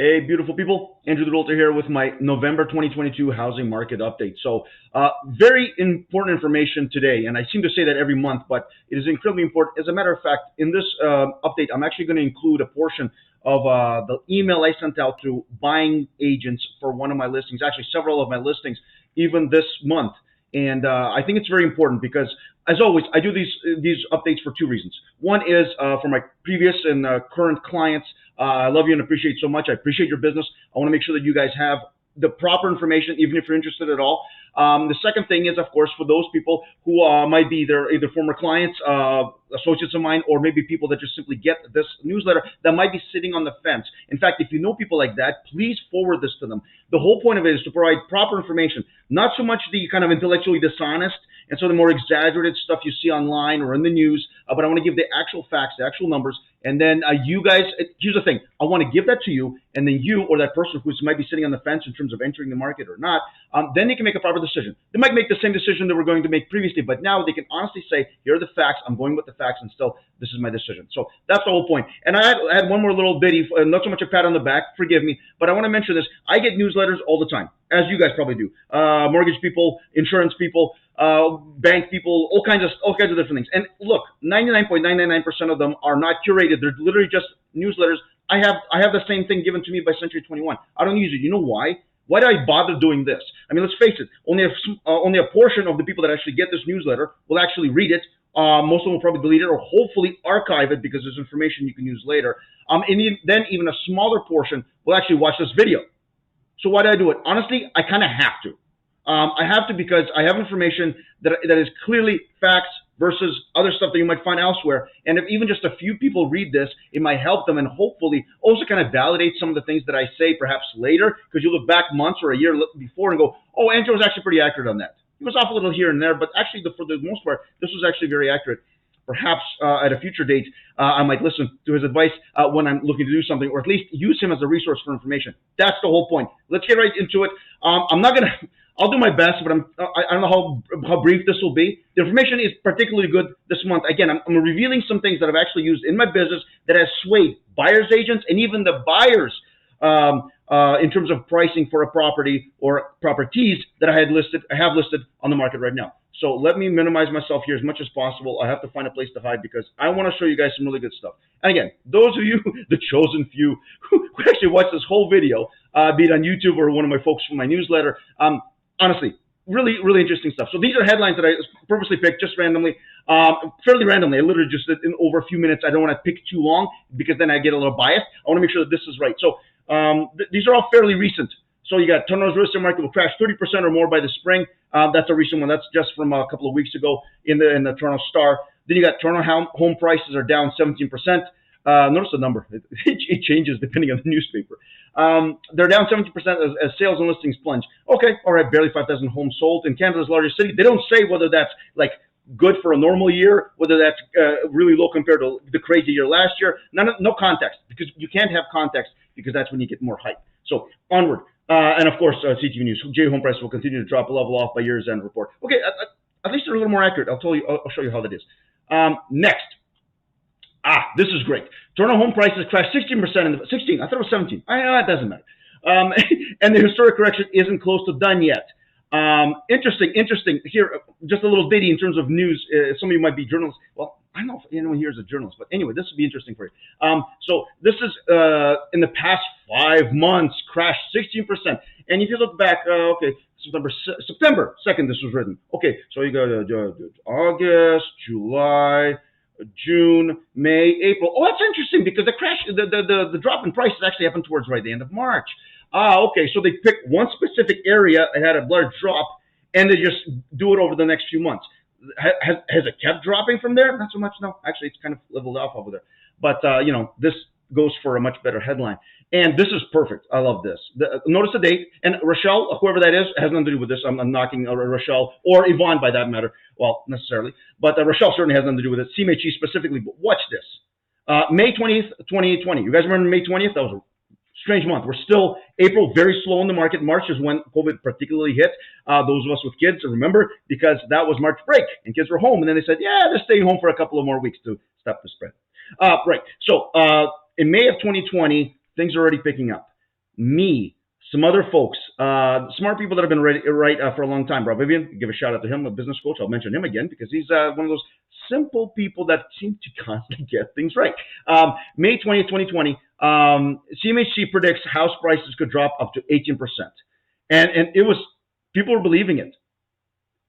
Hey, beautiful people. Andrew the Realtor here with my November 2022 housing market update. So, very important information today, and I seem to say that every month, but it is incredibly important. As a matter of fact, in this update, I'm actually going to include a portion of the email I sent out to buying agents for one of my listings, actually several of my listings, even this month. And I think it's very important because, as always, I do these updates for two reasons. One is for my previous and current clients. I love you and appreciate so much. I appreciate your business. I want to make sure that you guys have the proper information, even if you're interested at all. The second thing is, of course, for those people who might be either former clients, associates of mine, or maybe people that just simply get this newsletter that might be sitting on the fence. In fact, if you know people like that, please forward this to them. The whole point of it is to provide proper information, not so much the kind of intellectually dishonest and so the more exaggerated stuff you see online or in the news, but I want to give the actual facts, the actual numbers, and then you guys, here's the thing, I want to give that to you, and then you or that person who might be sitting on the fence in terms of entering the market or not, then they can make a proper decision. They might make the same decision they were going to make previously, but now they can honestly say, here are the facts, I'm going with the facts, and still, this is my decision. So that's the whole point. And I had one more little bitty, not so much a pat on the back, forgive me, but I want to mention this. I get newsletters all the time, as you guys probably do. Mortgage people, insurance people, bank people, all kinds of different things. And look, 99.999% of them are not curated. They're literally just newsletters. I have the same thing given to me by Century 21. I don't use it. You know why? Why do I bother doing this? I mean, let's face it. Only a portion of the people that actually get this newsletter will actually read it. Most of them will probably delete it or hopefully archive it because there's information you can use later. And then even a smaller portion will actually watch this video. So why do I do it? Honestly, I kind of have to. I have to because I have information that is clearly facts versus other stuff that you might find elsewhere. And if even just a few people read this, it might help them and hopefully also kind of validate some of the things that I say perhaps later, because you look back months or a year before and go, oh, Andrew was actually pretty accurate on that. He was off a little here and there, but actually for the most part, this was actually very accurate. Perhaps at a future date, I might listen to his advice when I'm looking to do something, or at least use him as a resource for information. That's the whole point. Let's get right into it. I'll do my best, but I don't know how brief this will be. The information is particularly good this month. Again, I'm revealing some things that I've actually used in my business that has swayed buyers agents and even the buyers in terms of pricing for a property or properties that I have listed on the market right now. So let me minimize myself here as much as possible. I have to find a place to hide because I want to show you guys some really good stuff. And again, those of you, the chosen few, who actually watch this whole video, be it on YouTube or one of my folks from my newsletter, honestly, really, really interesting stuff. So these are headlines that I purposely picked just randomly, fairly randomly. I literally just in over a few minutes. I don't want to pick too long because then I get a little biased. I want to make sure that this is right. So these are all fairly recent. So you got Toronto's real estate market will crash 30% or more by the spring. That's a recent one. That's just from a couple of weeks ago in the Toronto Star. Then you got Toronto home prices are down 17%. Notice the number. It changes depending on the newspaper. They're down 17% as sales and listings plunge. Okay, all right, barely 5,000 homes sold in Canada's largest city. They don't say whether that's like good for a normal year, whether that's really low compared to the crazy year last year. No context, because you can't have context because that's when you get more hype. So onward. And of course, CTV News. J home prices will continue to drop a level off by year's end report. Okay, at least they're a little more accurate. I'll show you how that is. Next. This is great. Toronto home prices crashed 16% 16. I thought it was 17. It doesn't matter. And the historic correction isn't close to done yet. Interesting. Here, just a little ditty in terms of news. Some of you might be journalists. Well, I don't know if anyone here is a journalist, but anyway, this would be interesting for you. So this is in the past 5 months crashed 16%. And if you look back, okay, September 2nd, this was written. Okay, so you got August, July, June, May, April. Oh, that's interesting because the crash, the drop in prices actually happened towards right the end of March. Okay, so they picked one specific area and had a large drop, and they just do it over the next few months. Has it kept dropping from there? Not so much, no. Actually, it's kind of leveled off over there. But, this goes for a much better headline. And this is perfect. I love this. Notice the date. And Rochelle, whoever that is, has nothing to do with this. I'm knocking Rochelle or Yvonne by that matter. Well, necessarily. But Rochelle certainly has nothing to do with it. CMHE specifically. But watch this. May 20th, 2020. You guys remember May 20th? That was a strange month. We're still April, very slow in the market. March is when COVID particularly hit those of us with kids. Remember, because that was March break and kids were home. And then they said, yeah, they're staying home for a couple of more weeks to stop the spread. Right. So in May of 2020, things are already picking up. me, some other folks, smart people that have been right for a long time. Rob Vivian, give a shout out to him, a business coach. I'll mention him again because he's one of those simple people that seem to constantly get things right. May 20th, 2020, CMHC predicts house prices could drop up to 18%. And it was, people were believing it.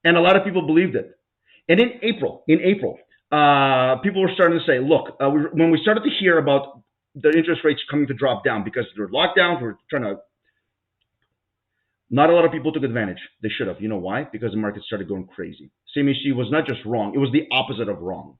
And a lot of people believed it. And in April, people were starting to say, look, when we started to hear about the interest rates coming to drop down because there were lockdowns, we were trying to, not a lot of people took advantage. They should have. You know why? Because the market started going crazy. CMHC was not just wrong, it was the opposite of wrong.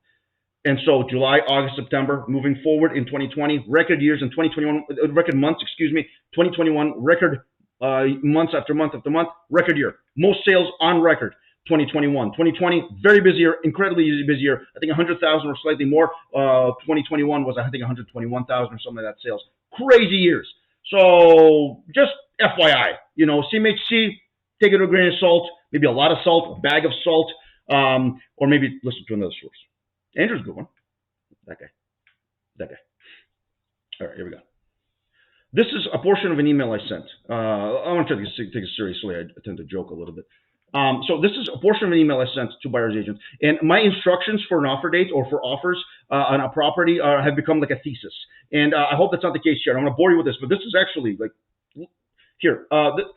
And so July, August, September, moving forward in 2020, record years in 2021, record months, 2021, record months after month after month, record year. Most sales on record. 2021. 2020, very busy year, incredibly busy year. I think 100,000 or slightly more. 2021 was, I think, 121,000 or something like that sales. Crazy years. So just FYI, CMHC, take it with a grain of salt, maybe a lot of salt, a bag of salt, or maybe listen to another source. Andrew's a good one. That guy. All right, here we go. This is a portion of an email I sent. I want to take it seriously. I tend to joke a little bit. So this is a portion of an email I sent to buyer's agents. And my instructions for an offer date or for offers on a property have become like a thesis. And I hope that's not the case here. I'm going to bore you with this, but this is actually like, here.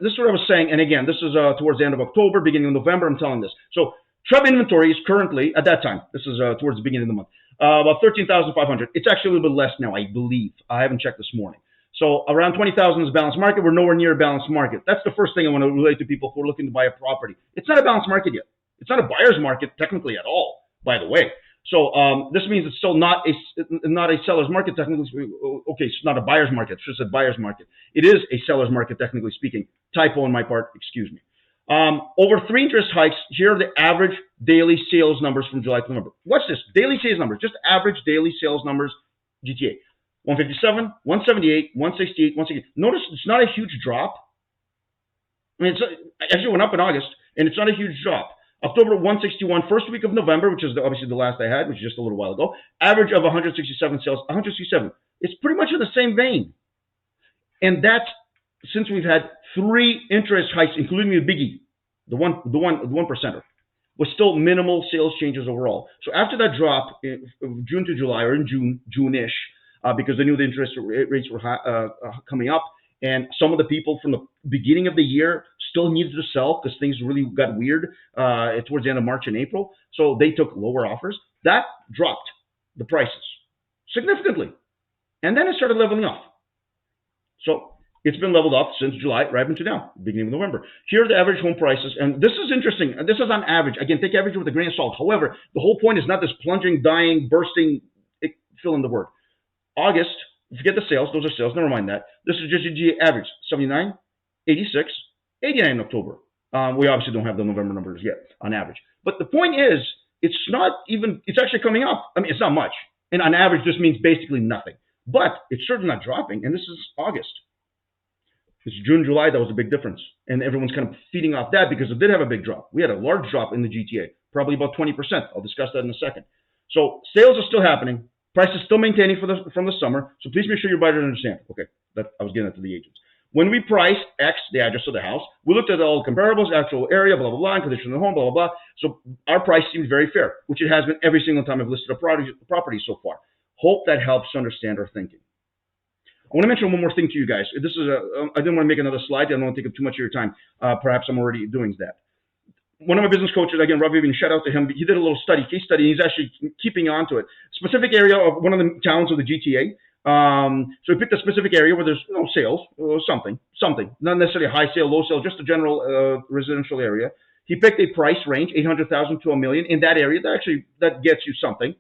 This is what I was saying. And again, this is towards the end of October, beginning of November, I'm telling this. So Chubb inventory is currently, at that time, this is towards the beginning of the month, about 13,500. It's actually a little bit less now, I believe. I haven't checked this morning. So around 20,000 is a balanced market. We're nowhere near a balanced market. That's the first thing I want to relate to people who are looking to buy a property. It's not a balanced market yet. It's not a buyer's market technically at all, by the way. So this means it's still not a seller's market technically. Okay, it's not a buyer's market. It's just a buyer's market. It is a seller's market technically speaking. Typo on my part. Excuse me. Over 3 interest hikes. Here are the average daily sales numbers from July to November. Watch this. Daily sales numbers. Just average daily sales numbers. GTA. 157, 178, 168, 168. Notice it's not a huge drop. I mean, it actually went up in August, and it's not a huge drop. October 161, first week of November, which is obviously the last I had, which is just a little while ago. Average of 167 sales, 167. It's pretty much in the same vein. And that's since we've had 3 interest hikes, including the biggie, the one percenter, was still minimal sales changes overall. So after that drop in June to July, or in June-ish, because they knew the interest rates were coming up, and some of the people from the beginning of the year still needed to sell because things really got weird towards the end of March and April. So they took lower offers. That dropped the prices significantly. And then it started leveling off. So it's been leveled off since July, right up until now, beginning of November. Here are the average home prices. And this is interesting. This is on average. Again, take average with a grain of salt. However, the whole point is not this plunging, dying, bursting, fill in the word. August, forget the sales, those are sales, never mind that. This is just your average, 79, 86, 89 in October. We obviously don't have the November numbers yet on average. But the point is, it's actually coming up. I mean, it's not much. And on average, this means basically nothing. But it's certainly not dropping, and this is August. It's June, July, that was a big difference. And everyone's kind of feeding off that because it did have a big drop. We had a large drop in the GTA, probably about 20%. I'll discuss that in a second. So sales are still happening. Price is still maintaining from the summer, so please make sure your buyer understands. Okay, I was getting that to the agents. When we priced X, the address of the house, we looked at all the comparables, actual area, blah, blah, blah, and condition of the home, blah, blah, blah. So our price seemed very fair, which it has been every single time I've listed a property so far. Hope that helps to understand our thinking. I want to mention one more thing to you guys. I didn't want to make another slide. I don't want to take up too much of your time. Perhaps I'm already doing that. One of my business coaches, again, Rob Vivian, shout out to him. He did a little case study. He's actually keeping on to it. Specific area of one of the towns of the GTA. So he picked a specific area where there's no sales, something, not necessarily a high sale, low sale, just a general residential area. He picked a price range, 800,000 to $1 million in that area. That gets you something.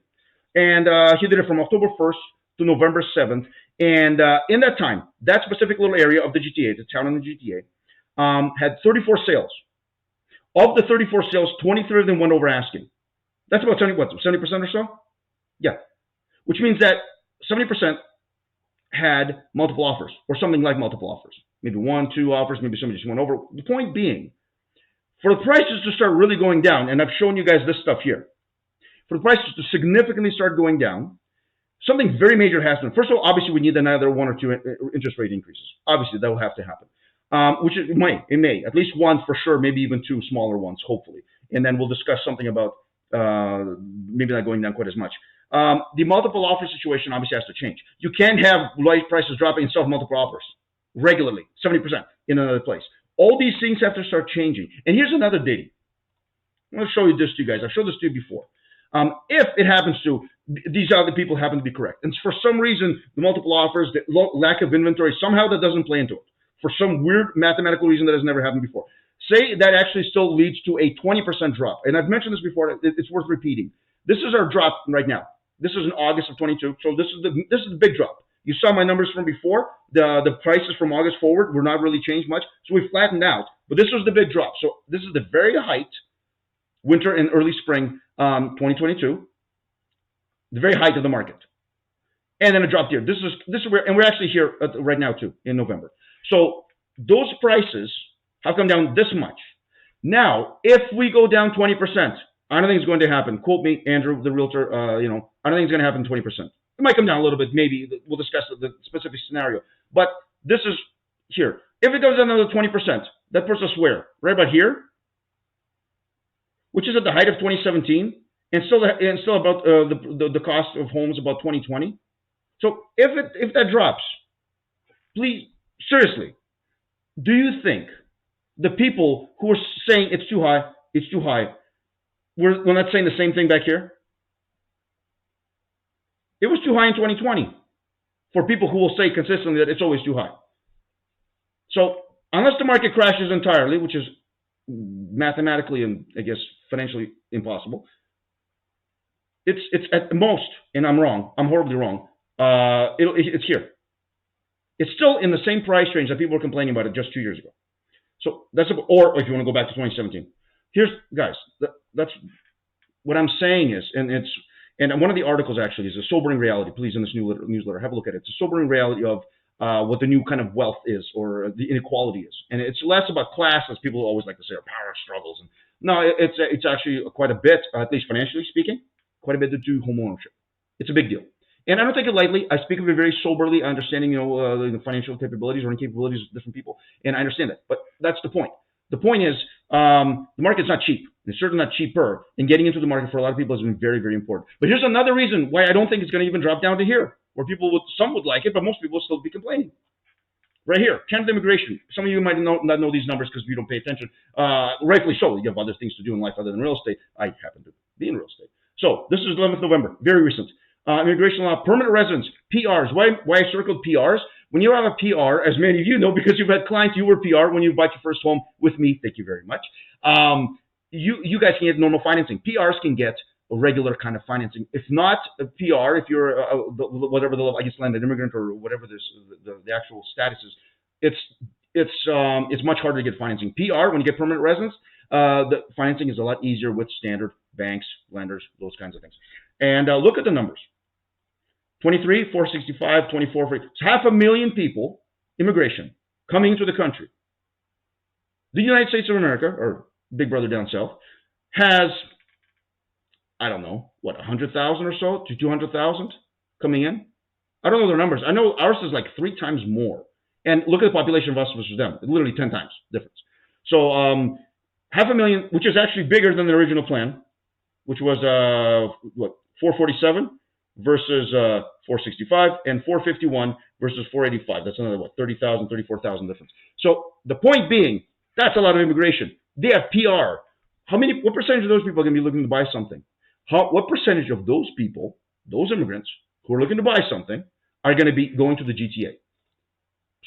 And he did it from October 1st to November 7th. And in that time, that specific little area of the GTA, the town in the GTA, had 34 sales. Of the 34 sales, 23 of them went over asking. That's about 70% or so? Yeah. Which means that 70% had multiple offers, or something like multiple offers. Maybe 1, 2 offers, maybe somebody just went over. The point being, for the prices to start really going down, and I've shown you guys this stuff here, for the prices to significantly start going down, something very major has to. First of all, obviously, we need another one or two interest rate increases. Obviously, that will have to happen. Which it may, at least one for sure, maybe even two smaller ones, hopefully. And then we'll discuss something about maybe not going down quite as much. The multiple offer situation obviously has to change. You can't have light prices dropping and sell multiple offers regularly, 70% in another place. All these things have to start changing. And here's another data. I'm going to show you this to you guys. I've showed this to you before. If it happens to, these other people happen to be correct. And for some reason, the multiple offers, the lack of inventory, somehow that doesn't play into it. For some weird mathematical reason that has never happened before. Say that actually still leads to a 20% drop. And I've mentioned this before, it's worth repeating. This is our drop right now. This is in August of 22. So this is the big drop. You saw my numbers from before. The prices from August forward were not really changed much. So we flattened out. But this was the big drop. So this is the very height, winter and early spring 2022, the very height of the market. And then it dropped here. This is where, and we're actually here right now too, in November. So those prices have come down this much. Now, if we go down 20%, I don't think it's going to happen. Quote me, Andrew, the realtor. I don't think it's going to happen 20%. It might come down a little bit. Maybe we'll discuss the specific scenario. But this is here. If it goes down another 20%, that puts us where? Right about here, which is at the height of 2017, and still about the cost of homes about 2020. So if that drops, please, seriously, do you think the people who are saying it's too high, we're not saying the same thing back here? It was too high in 2020 for people who will say consistently that it's always too high. So unless the market crashes entirely, which is mathematically and I guess financially impossible, it's at most, and I'm wrong, I'm horribly wrong, it's here. It's still in the same price range that people were complaining about it just 2 years ago. So that's, or if you want to go back to 2017. Here's, guys, that's what I'm saying is, and one of the articles actually is a sobering reality. Please, in this newsletter, have a look at it. It's a sobering reality of what the new kind of wealth is, or the inequality is. And it's less about class, as people always like to say, or power struggles. And no, it's actually quite a bit, at least financially speaking, quite a bit to do home ownership. It's a big deal. And I don't take it lightly. I speak of it very soberly, understanding, the financial capabilities or incapabilities of different people, and I understand that. But that's the point. The point is, the market's not cheap. It's certainly not cheaper, and getting into the market for a lot of people has been very, very important. But here's another reason why I don't think it's going to even drop down to here, where some would like it, but most people will still be complaining. Right here, Canada immigration. Some of you might not know these numbers because you don't pay attention. Rightfully so. You have other things to do in life other than real estate. I happen to be in real estate. So this is 11th November, very recent. Immigration law, permanent residents, PRs. Why I circled PRs? When you have a PR, as many of you know, because you've had clients, you were PR when you bought your first home with me. Thank you very much. You guys can get normal financing. PRs can get a regular kind of financing. If not a PR, if you're whatever the level, I guess landed immigrant or whatever the actual status is, it's much harder to get financing. PR, when you get permanent residence, the financing is a lot easier with standard banks, lenders, those kinds of things. And look at the numbers. 23, 465, 24, it's 500,000 people, immigration, coming into the country. The United States of America, or Big Brother down south, has, I don't know, 100,000 or so to 200,000 coming in? I don't know their numbers. I know ours is like 3 times more. And look at the population of us versus them. It's literally 10 times difference. So 500,000, which is actually bigger than the original plan, which was, 447 versus 465, and 451 versus 485. That's another, 30,000, 34,000 difference. So the point being, that's a lot of immigration. They have PR. What percentage of those people are going to be looking to buy something? What percentage of those people, those immigrants who are looking to buy something, are going to be going to the GTA?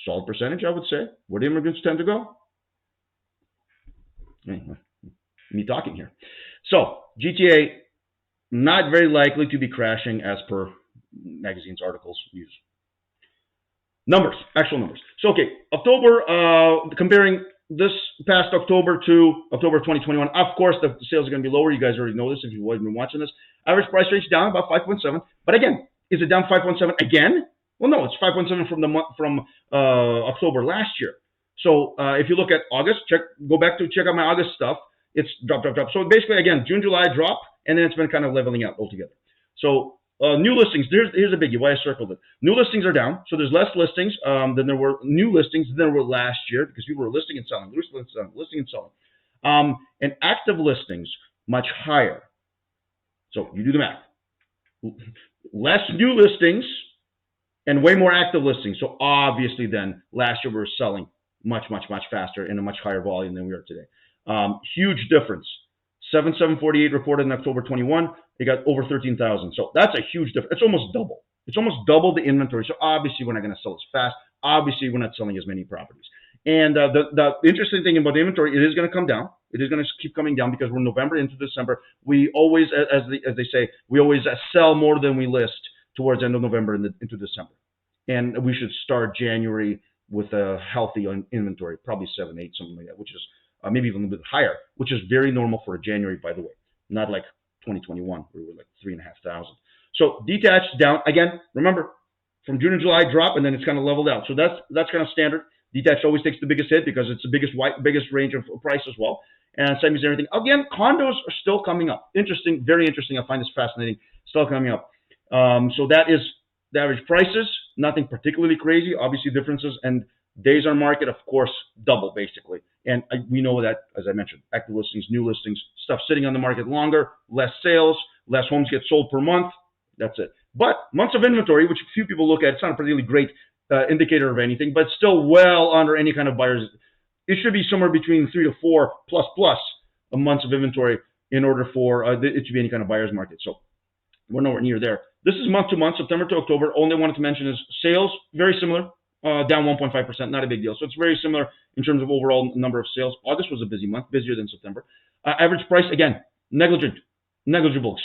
Solid percentage, I would say. Where do immigrants tend to go? Me talking here. So GTA, not very likely to be crashing as per magazines, articles, news. Numbers, actual numbers. So, okay, October, comparing this past October to October 2021, of course, the sales are going to be lower. You guys already know this if you've been watching this. Average price range down about 5.7. But again, is it down 5.7 again? Well, no, it's 5.7 from October last year. So if you look at August, go back to check out my August stuff. It's drop. So basically, again, June, July drop, and then it's been kind of leveling out altogether. So New listings. Here's a biggie. Why I circled it. New listings are down, so there's less listings than there were new listings than there were last year because people were listing and selling, listing and selling. And active listings much higher. So you do the math. Less new listings and way more active listings. So obviously, then last year we were selling much faster in a much higher volume than we are today. Huge difference. 7,748 reported in October 21. They got over 13,000. So that's a huge difference. It's almost double. It's almost double the inventory. So obviously we're not going to sell as fast. Obviously we're not selling as many properties. And the interesting thing about the inventory, it is going to come down. It is going to keep coming down because we're November into December. We always, as they say, we always sell more than we list towards the end of November into December. And we should start January with a healthy inventory, probably 7, 8, something like that, which is maybe even a little bit higher, which is very normal for a January, by the way, not like 2021 where we were like 3,500. So detached down again. Remember, from June and July drop, and then it's kind of leveled out. So that's kind of standard. Detached always takes the biggest hit because it's the biggest range of price as well. And same as everything. Again, condos are still coming up. Interesting, very interesting. I find this fascinating. Still coming up. So that is the average prices. Nothing particularly crazy. Obviously differences, and days on market, of course, double basically. And we know that, as I mentioned, active listings, new listings, stuff sitting on the market longer, less sales, less homes get sold per month. That's it. But months of inventory, which few people look at, it's not a particularly great indicator of anything, but still well under any kind of buyers. It should be somewhere between 3 to 4 plus months of inventory in order for it to be any kind of buyer's market. So we're nowhere near there. This is month to month, September to October. Only I wanted to mention is sales, very similar, down 1.5%, not a big deal. So it's very similar in terms of overall number of sales. August was a busy month, busier than September. Average price, again, negligible.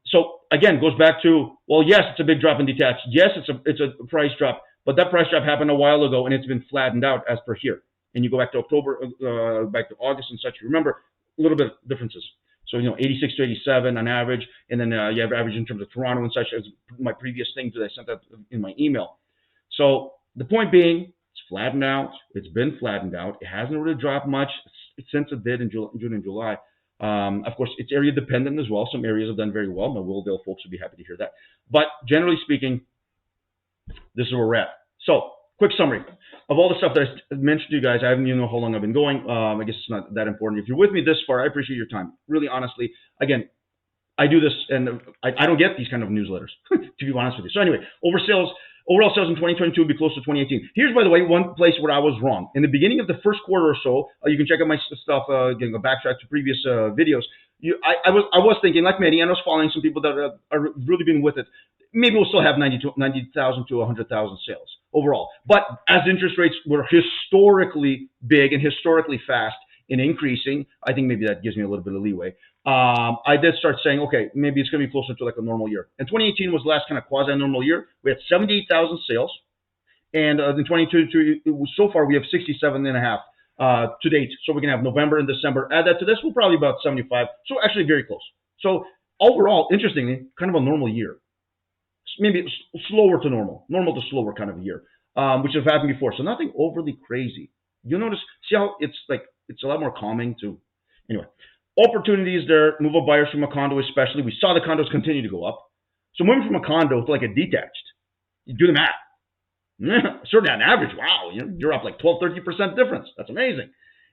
So again, goes back to, well, yes, it's a big drop in detached. Yes, it's a price drop, but that price drop happened a while ago and it's been flattened out as per here. And you go back to October, back to August and such. Remember, a little bit of differences. So, 86 to 87 on average, and then you have average in terms of Toronto and such as my previous things that I sent out in my email. So the point being, it's flattened out. It's been flattened out. It hasn't really dropped much since it did in June and July. Of course, it's area dependent as well. Some areas have done very well. My Willdale folks would be happy to hear that. But generally speaking, this is where we're at. So, quick summary of all the stuff that I mentioned to you guys. I haven't even know how long I've been going. I guess it's not that important. If you're with me this far, I appreciate your time. Really, honestly, again, I do this, and I don't get these kind of newsletters, to be honest with you. So anyway, overall sales in 2022 will be close to 2018. Here's, by the way, one place where I was wrong. In the beginning of the first quarter or so, you can check out my stuff, getting a backtrack to previous videos. I was thinking, like many, and I was following some people that are really been with it. Maybe we'll still have 90,000 to 100,000 sales overall. But as interest rates were historically big and historically fast in increasing, I think maybe that gives me a little bit of leeway. I did start saying, okay, maybe it's going to be closer to like a normal year. And 2018 was the last kind of quasi-normal year. We had 78,000 sales. And in 2022, so far we have 67.5 to date. So we're going to have November and December. Add that to this, we're probably about 75. So actually very close. So overall, interestingly, kind of a normal year. Maybe slower to normal to slower kind of a year, which has happened before. So nothing overly crazy. You'll notice, see how it's a lot more calming too. Anyway, opportunities there, move up buyers from a condo especially. We saw the condos continue to go up. So moving from a condo to like a detached, you do the math. Certainly on average, wow, you're up like 12, 13% difference. That's amazing.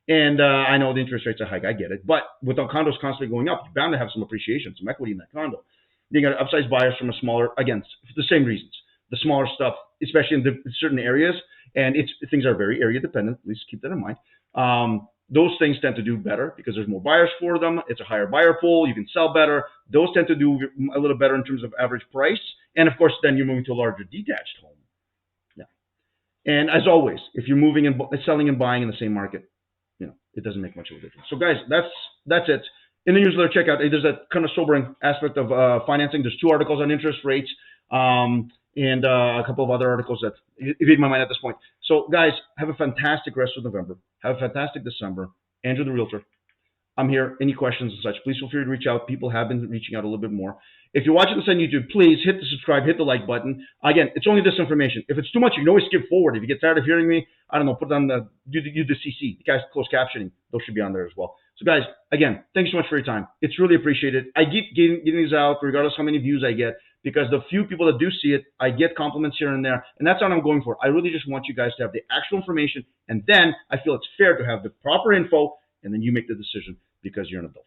And I know the interest rates are high, I get it. But with the condos constantly going up, you're bound to have some appreciation, some equity in that condo. You got upsized buyers from a smaller, again, for the same reasons. The smaller stuff, especially in certain areas, and things are very area dependent. Please keep that in mind. Those things tend to do better because there's more buyers for them. It's a higher buyer pool. You can sell better. Those tend to do a little better in terms of average price. And of course, then you're moving to a larger detached home. Yeah. And as always, if you're moving and selling and buying in the same market, it doesn't make much of a difference. So guys, that's it. In the newsletter, check out, there's a kind of sobering aspect of financing. There's 2 articles on interest rates and a couple of other articles that evade my mind at this point. So, guys, have a fantastic rest of November. Have a fantastic December. Andrew the Realtor. I'm here. Any questions and such, please feel free to reach out. People have been reaching out a little bit more. If you're watching this on YouTube, please hit the subscribe, hit the like button. Again, it's only this information. If it's too much, you can always skip forward. If you get tired of hearing me, I don't know, put it on do the CC, the guys closed captioning. Those should be on there as well. So guys, again, thanks so much for your time. It's really appreciated. I keep getting these out regardless how many views I get, because the few people that do see it, I get compliments here and there, and that's what I'm going for. I really just want you guys to have the actual information, and then I feel it's fair to have the proper info, and then you make the decision because you're an adult.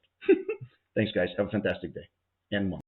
Thanks, guys. Have a fantastic day and month.